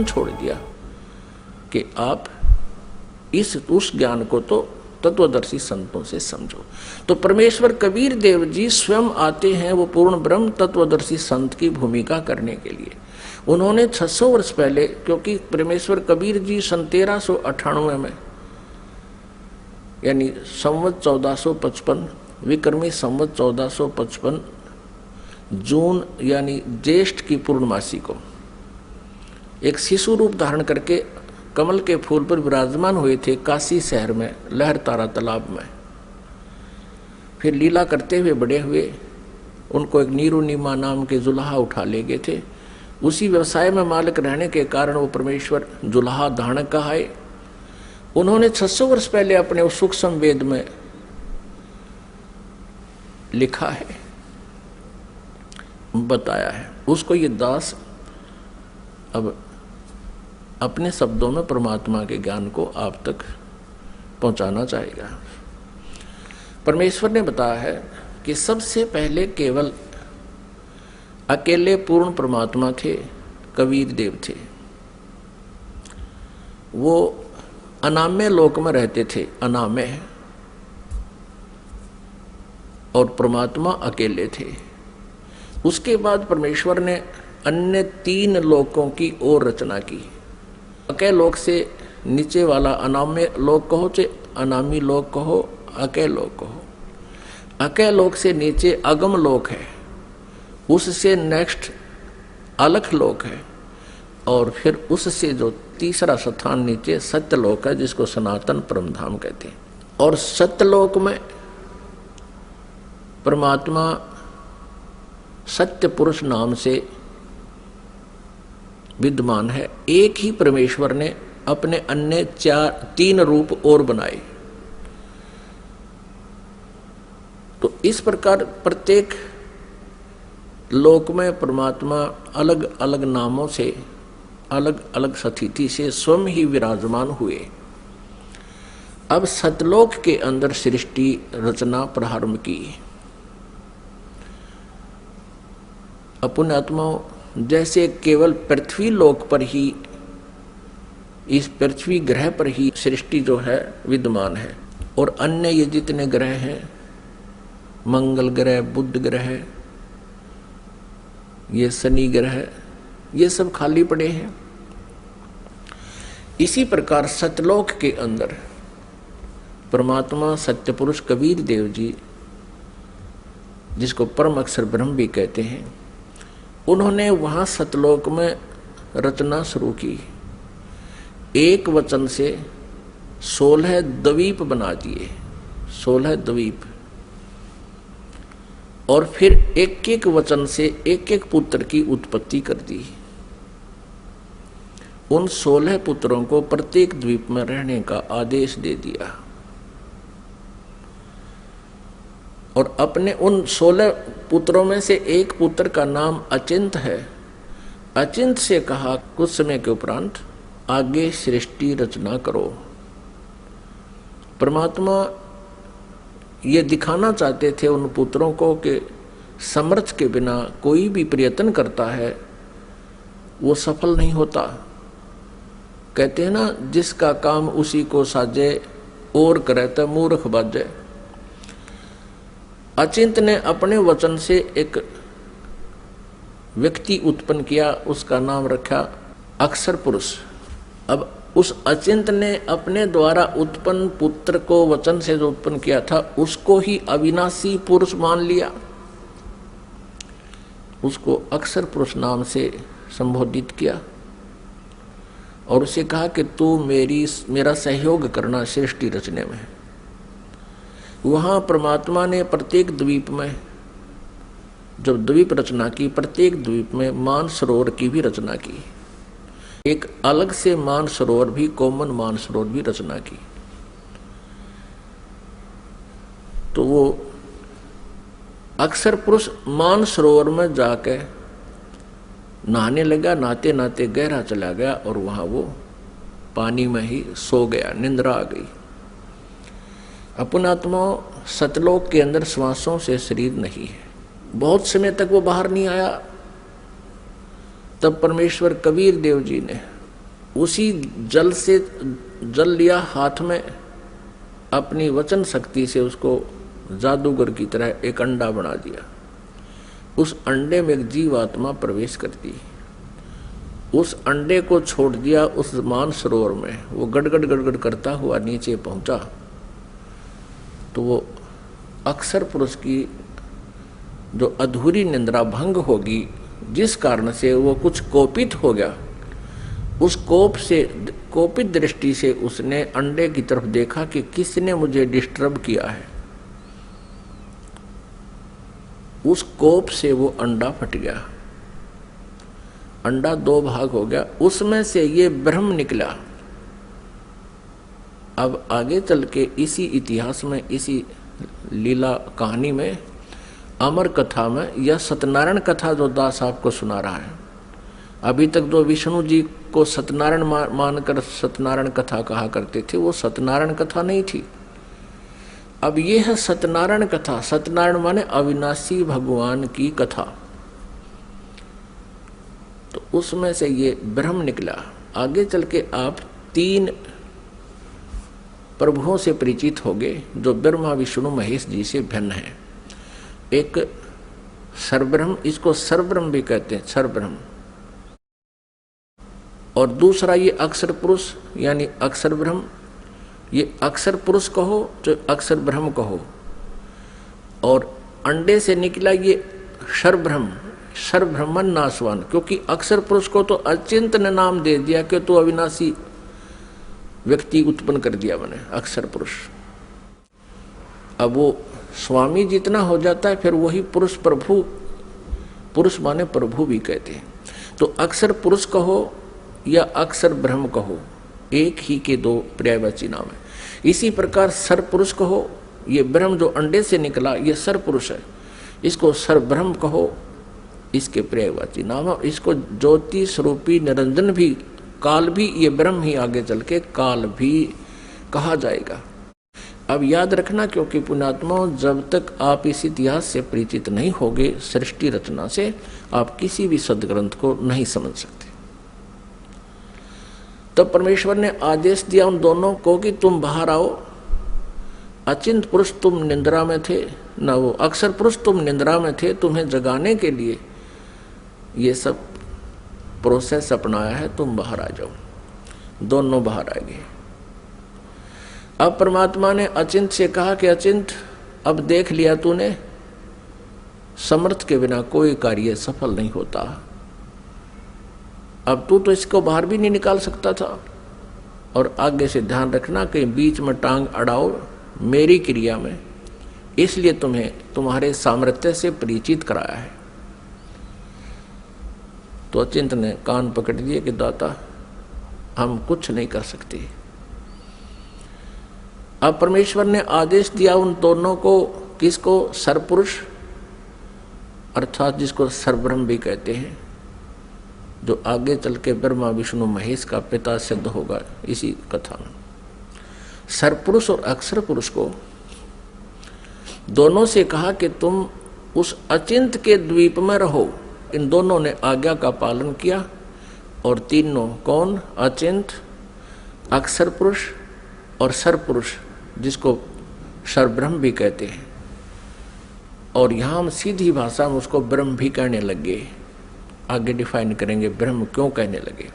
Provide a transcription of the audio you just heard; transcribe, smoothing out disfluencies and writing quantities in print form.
छोड़ दिया कि आप उस ज्ञान को तो तत्वदर्शी संतों से समझो। तो परमेश्वर कबीर देव जी स्वयं आते हैं वो पूर्ण ब्रह्म तत्वदर्शी संत की भूमिका करने के लिए। उन्होंने 600 वर्ष पहले, क्योंकि परमेश्वर कबीर जी सन 1398 में यानी संवत 1455 विक्रमी संवत 1455 जून यानी ज्येष्ठ की पूर्णमासी को एक शिशु रूप धारण करके कमल के फूल पर विराजमान हुए थे काशी शहर में लहर तारा तालाब में। फिर लीला करते हुए बड़े हुए। उनको एक नीरू नीमा नाम के जुल्हा उठा ले गए थे। उसी व्यवसाय में मालिक रहने के कारण वो परमेश्वर जुल्हा धारणक कहाए। उन्होंने 600 वर्ष पहले अपने उस सूक्ष्म वेद में लिखा है, बताया है। उसको ये दास अब अपने शब्दों में परमात्मा के ज्ञान को आप तक पहुंचाना चाहेगा। परमेश्वर ने बताया है कि सबसे पहले केवल अकेले पूर्ण परमात्मा थे, कबीर देव थे। वो अनामय लोक में रहते थे, अनामय, और परमात्मा अकेले थे। उसके बाद परमेश्वर ने अन्य 3 लोकों की और रचना की। अकय लोक से नीचे वाला अनाम्य लोक कहो चाहे अनामी लोक कहो, अकय लोक कहो। अकय लोक से नीचे अगम लोक है, उससे नेक्स्ट अलख लोक है, और फिर उससे जो तीसरा स्थान नीचे सत्यलोक है जिसको सनातन परमधाम कहते हैं। और सत्यलोक में परमात्मा सत्य पुरुष नाम से विद्यमान है। एक ही परमेश्वर ने अपने अन्य 3 रूप और बनाए। तो इस प्रकार प्रत्येक लोक में परमात्मा अलग अलग नामों से अलग अलग स्थिति से स्वयं ही विराजमान हुए। अब सतलोक के अंदर सृष्टि रचना प्रारंभ की। अपने आत्माओं जैसे केवल पृथ्वी लोक पर ही, इस पृथ्वी ग्रह पर ही सृष्टि जो है विद्यमान है, और अन्य ये जितने ग्रह हैं, मंगल ग्रह, बुध ग्रह, ये शनि ग्रह, ये सब खाली पड़े हैं। इसी प्रकार सतलोक के अंदर परमात्मा सत्य पुरुष कबीर देव जी, जिसको परम अक्षर ब्रह्म भी कहते हैं, उन्होंने वहां सतलोक में रचना शुरू की। एक वचन से 16 द्वीप बना दिए, 16 द्वीप, और फिर एक एक वचन से एक एक पुत्र की उत्पत्ति कर दी। उन 16 पुत्रों को प्रत्येक द्वीप में रहने का आदेश दे दिया, और अपने उन 16 पुत्रों में से एक पुत्र का नाम अचिंत है। अचिंत से कहा कुछ समय के उपरांत आगे सृष्टि रचना करो। परमात्मा ये दिखाना चाहते थे उन पुत्रों को कि समर्थ के बिना कोई भी प्रयत्न करता है वो सफल नहीं होता। कहते हैं ना, जिसका काम उसी को साजे और करे तो मूर्ख बाजे। अचिंत ने अपने वचन से एक व्यक्ति उत्पन्न किया, उसका नाम रखा अक्षर पुरुष। अब उस अचिंत ने अपने द्वारा उत्पन्न पुत्र को वचन से जो उत्पन्न किया था उसको ही अविनाशी पुरुष मान लिया, उसको अक्षर पुरुष नाम से संबोधित किया, और उसे कहा कि तू मेरा सहयोग करना सृष्टि रचने में। वहां परमात्मा ने प्रत्येक द्वीप में जब द्वीप रचना की, प्रत्येक द्वीप में मान सरोवर की भी रचना की। एक अलग से मान सरोवर भी, कॉमन मान सरोवर भी रचना की। तो वो अक्षर पुरुष मान सरोवर में जाके नहाने लगा। नहाते नहाते गहरा चला गया और वहां वो पानी में ही सो गया, निंद्रा आ गई। अपनात्मा सतलोक के अंदर श्वासों से शरीर नहीं है। बहुत समय तक वो बाहर नहीं आया। तब परमेश्वर कबीर देव जी ने उसी जल से जल लिया हाथ में, अपनी वचन शक्ति से उसको जादूगर की तरह एक अंडा बना दिया। उस अंडे में एक जीवात्मा प्रवेश करती, उस अंडे को छोड़ दिया उस मानसरोवर में, वो गड़गड़ गड़गड़ करता हुआ नीचे पहुंचा। तो वो अक्सर पुरुष की जो अधूरी निंद्रा भंग होगी, जिस कारण से वो कुछ कोपित हो गया, उस कोप से, कोपित दृष्टि से उसने अंडे की तरफ देखा कि किसने मुझे डिस्टर्ब किया है। उस कोप से वो अंडा फट गया, अंडा दो भाग हो गया, उसमें से ये ब्रह्म निकला। अब आगे चल के इसी इतिहास में, इसी लीला कहानी में, अमर कथा में, यह सत्यनारायण कथा जो दास आपको सुना रहा है, अभी तक जो विष्णु जी को सत्यनारायण मानकर सत्यनारायण कथा कहा करते थे, वो सत्यनारायण कथा नहीं थी। अब ये है सत्यनारायण कथा। सत्यनारायण माने अविनाशी भगवान की कथा। तो उसमें से ये ब्रह्म निकला। आगे चल के आप 3 प्रभुओं से परिचित होंगे जो ब्रह्मा विष्णु महेश जी से भिन्न है। एक सर्वब्रह्म, इसको सर्वब्रह्म भी कहते हैं, सर्वब्रह्म। और दूसरा ये अक्षर पुरुष यानी अक्षर ब्रह्म। ये अक्षर पुरुष कहो तो अक्षर ब्रह्म कहो। और अंडे से निकला ये सर्वब्रह्म, सर्वब्रह्मन नाशवान, क्योंकि अक्षर पुरुष को तो अचिंत ने नाम दे दिया कि तो अविनाशी व्यक्ति उत्पन्न कर दिया मैंने, अक्षर पुरुष। अब वो स्वामी जितना हो जाता है फिर वही पुरुष प्रभु, पुरुष माने प्रभु भी कहते हैं। तो अक्षर पुरुष कहो या अक्षर ब्रह्म कहो, एक ही के 2 पर्यायवाची नाम है। इसी प्रकार सर पुरुष कहो, ये ब्रह्म जो अंडे से निकला ये सर पुरुष है, इसको सर ब्रह्म कहो, इसके पर्यायवाची नाम है। इसको ज्योति स्वरूपी निरंजन भी, काल भी, ये ब्रह्म ही आगे चल के काल भी कहा जाएगा। अब याद रखना, क्योंकि पुण्यात्माओं, जब तक आप इस इतिहास से परिचित नहीं होगे, सृष्टि रचना से, आप किसी भी सदग्रंथ को नहीं समझ सकते। तब तो परमेश्वर ने आदेश दिया उन दोनों को कि तुम बाहर आओ। अचिंत पुरुष तुम निंद्रा में थे, न वो अक्षर पुरुष तुम निंद्रा में थे, तुम्हें जगाने के लिए ये सब प्रोसेस अपनाया है, तुम बाहर आ जाओ। दोनों बाहर आ गए। अब परमात्मा ने अचिंत से कहा कि अचिंत, अब देख लिया तूने, समर्थ के बिना कोई कार्य सफल नहीं होता। अब तू तो इसको बाहर भी नहीं निकाल सकता था। और आगे से ध्यान रखना कि बीच में टांग अड़ाओ मेरी क्रिया में, इसलिए तुम्हें तुम्हारे सामर्थ्य से परिचित कराया है। तो अचिंत ने कान पकड़ दिए कि दाता हम कुछ नहीं कर सकते। अब परमेश्वर ने आदेश दिया उन दोनों को, किसको? सरपुरुष अर्थात जिसको सरब्रह्म भी कहते हैं, जो आगे चल के ब्रह्मा विष्णु महेश का पिता सिद्ध होगा इसी कथा में। सरपुरुष और अक्षर पुरुष को दोनों से कहा कि तुम उस अचिंत के द्वीप में रहो। इन दोनों ने आज्ञा का पालन किया। और तीनों कौन? अचिंत, अक्षर पुरुष और सरपुरुष, जिसको सरब्रह्म भी कहते हैं। और यहाँ हम सीधी भाषा में उसको ब्रह्म भी कहने लगे। आगे डिफाइन करेंगे ब्रह्म क्यों कहने लगे।